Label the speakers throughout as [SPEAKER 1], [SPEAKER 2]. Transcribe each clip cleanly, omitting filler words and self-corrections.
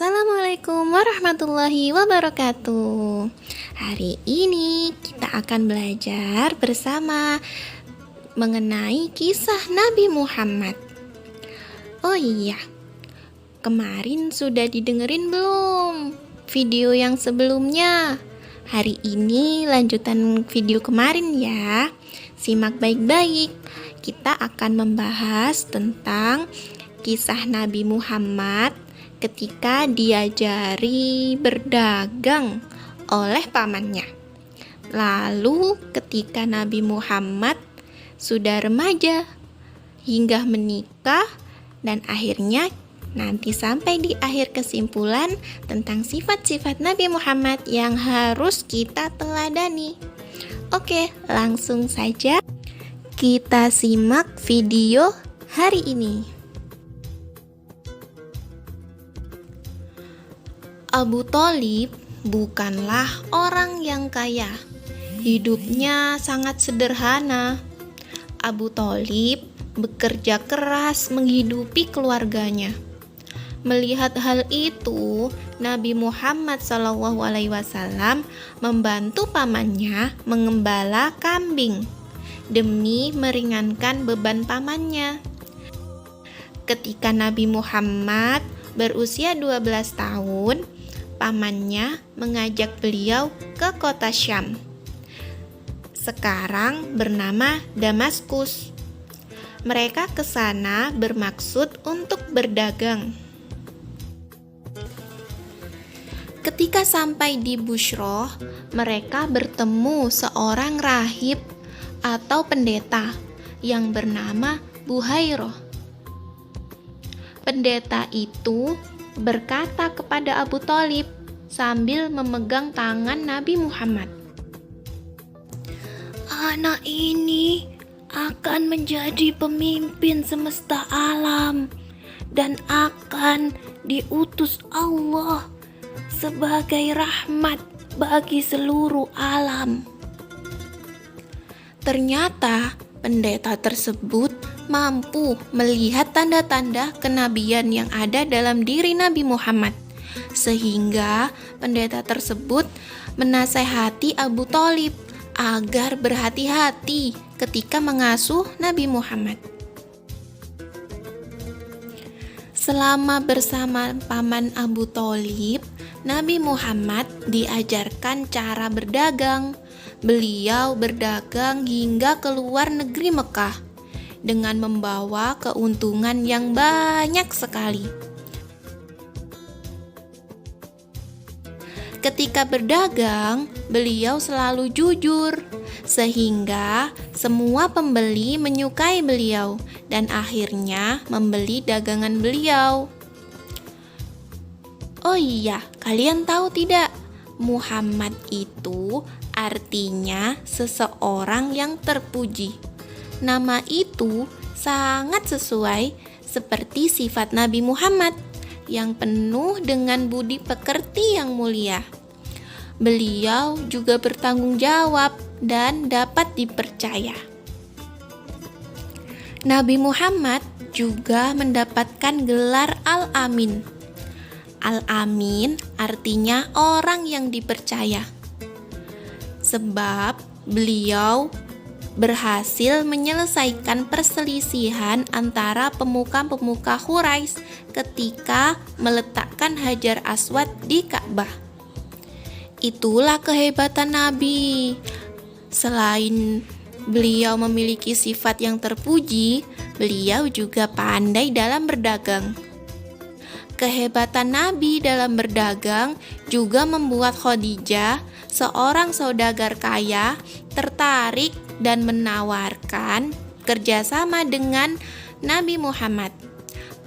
[SPEAKER 1] Assalamualaikum warahmatullahi wabarakatuh. Hari ini kita akan belajar bersama mengenai kisah Nabi Muhammad. Oh iya, kemarin sudah didengerin belum video yang sebelumnya? Hari ini lanjutan video kemarin ya. Simak baik-baik. Kita akan membahas tentang kisah Nabi Muhammad ketika diajari berdagang oleh pamannya. Lalu ketika Nabi Muhammad sudah remaja hingga menikah, dan akhirnya nanti sampai di akhir kesimpulan tentang sifat-sifat Nabi Muhammad yang harus kita teladani. Oke, langsung saja kita simak video hari ini. Abu Thalib bukanlah orang yang kaya. Hidupnya sangat sederhana. Abu Thalib bekerja keras menghidupi keluarganya. Melihat hal itu, Nabi Muhammad SAW membantu pamannya mengembala kambing demi meringankan beban pamannya. Ketika Nabi Muhammad berusia 12 tahun, pamannya mengajak beliau ke kota Syam, sekarang bernama Damaskus. Mereka ke sana bermaksud untuk berdagang. Ketika sampai di Bushroh, mereka bertemu seorang rahib atau pendeta yang bernama Buhairoh. Pendeta itu berkata kepada Abu Thalib sambil memegang tangan Nabi Muhammad, "Anak ini akan menjadi pemimpin semesta alam dan akan diutus Allah sebagai rahmat bagi seluruh alam." Ternyata pendeta tersebut mampu melihat tanda-tanda kenabian yang ada dalam diri Nabi Muhammad, sehingga pendeta tersebut menasehati Abu Thalib agar berhati-hati ketika mengasuh Nabi Muhammad. Selama bersama paman Abu Thalib, Nabi Muhammad diajarkan cara berdagang. Beliau berdagang hingga keluar negeri Mekah dengan membawa keuntungan yang banyak sekali. Ketika berdagang, beliau selalu jujur, sehingga semua pembeli menyukai beliau dan akhirnya membeli dagangan beliau. Oh iya, kalian tahu tidak? Muhammad itu artinya seseorang yang terpuji. Nama itu sangat sesuai seperti sifat Nabi Muhammad yang penuh dengan budi pekerti yang mulia. Beliau juga bertanggung jawab dan dapat dipercaya. Nabi Muhammad juga mendapatkan gelar Al-Amin. Al-Amin artinya orang yang dipercaya, sebab beliau berhasil menyelesaikan perselisihan antara pemuka-pemuka Quraisy ketika meletakkan Hajar Aswad di Ka'bah. Itulah kehebatan Nabi. Selain beliau memiliki sifat yang terpuji, beliau juga pandai dalam berdagang. Kehebatan Nabi dalam berdagang juga membuat Khadijah, seorang saudagar kaya, tertarik dan menawarkan kerjasama dengan Nabi Muhammad.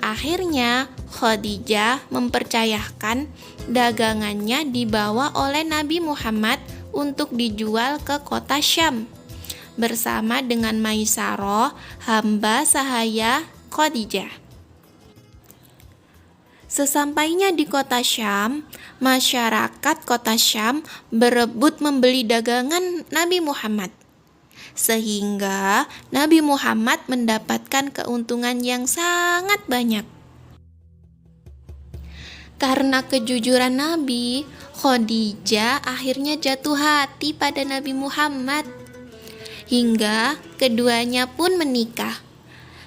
[SPEAKER 1] Akhirnya Khadijah mempercayakan dagangannya dibawa oleh Nabi Muhammad untuk dijual ke kota Syam bersama dengan Maisarah, hamba sahaya Khadijah. Sesampainya di kota Syam, masyarakat kota Syam berebut membeli dagangan Nabi Muhammad. sehingga Nabi Muhammad mendapatkan keuntungan yang sangat banyak. Karena kejujuran Nabi, Khadijah akhirnya jatuh hati pada Nabi Muhammad. Hingga keduanya pun menikah.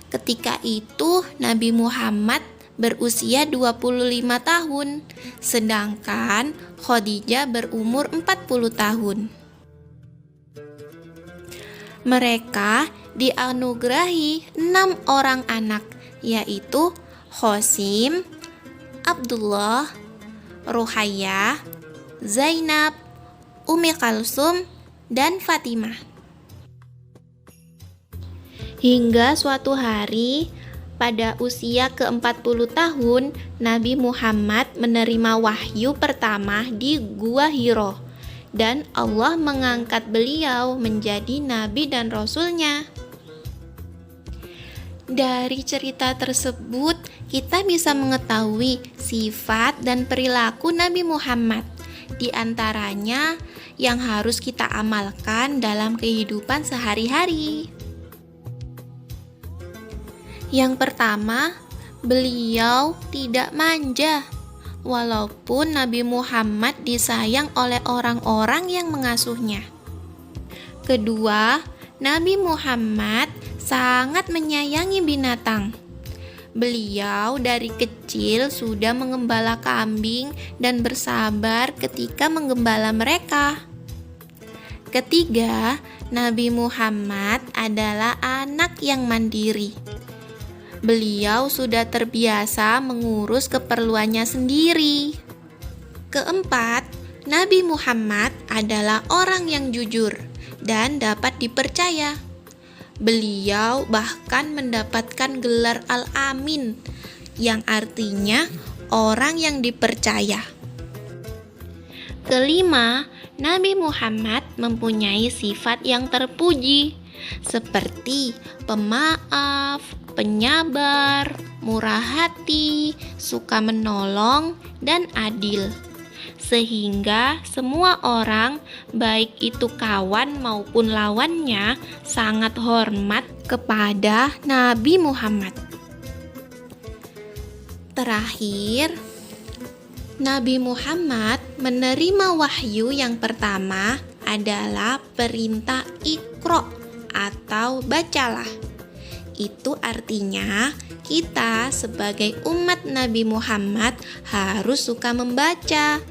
[SPEAKER 1] Ketika itu Nabi Muhammad berusia 25 tahun, sedangkan Khadijah berumur 40 tahun. Mereka dianugerahi 6 orang anak, yaitu Qasim, Abdullah, Ruhayyah, Zainab, Ummi Kalsum, dan Fatimah. Hingga suatu hari, pada usia ke-40 tahun, Nabi Muhammad menerima wahyu pertama di Gua Hiro, dan Allah mengangkat beliau menjadi Nabi dan Rasul-Nya. Dari cerita tersebut, kita bisa mengetahui sifat dan perilaku Nabi Muhammad, di antaranya yang harus kita amalkan dalam kehidupan sehari-hari. Yang pertama, beliau tidak manja, walaupun Nabi Muhammad disayang oleh orang-orang yang mengasuhnya. Kedua, Nabi Muhammad sangat menyayangi binatang. Beliau dari kecil sudah mengembala kambing dan bersabar ketika menggembala mereka. Ketiga, Nabi Muhammad adalah anak yang mandiri. Beliau sudah terbiasa mengurus keperluannya sendiri. Keempat, Nabi Muhammad adalah orang yang jujur dan dapat dipercaya. Beliau bahkan mendapatkan gelar Al-Amin, yang artinya orang yang dipercaya. Kelima, Nabi Muhammad mempunyai sifat yang terpuji, seperti pemaaf, penyabar, murah hati, suka menolong, dan adil. Sehingga semua orang, baik itu kawan maupun lawannya, sangat hormat kepada Nabi Muhammad. Terakhir, Nabi Muhammad menerima wahyu yang pertama adalah perintah Iqra atau bacalah. Itu artinya kita sebagai umat Nabi Muhammad harus suka membaca,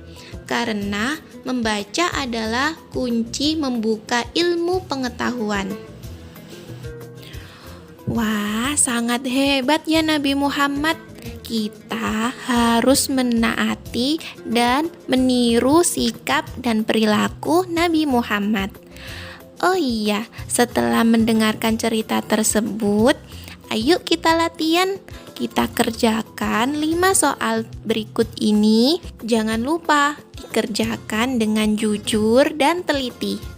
[SPEAKER 1] karena membaca adalah kunci membuka ilmu pengetahuan. Wah, sangat hebat ya Nabi Muhammad. Kita harus menaati dan meniru sikap dan perilaku Nabi Muhammad. Oh iya, setelah mendengarkan cerita tersebut, ayo kita latihan. Kita kerjakan 5 soal berikut ini. Jangan lupa dikerjakan dengan jujur dan teliti.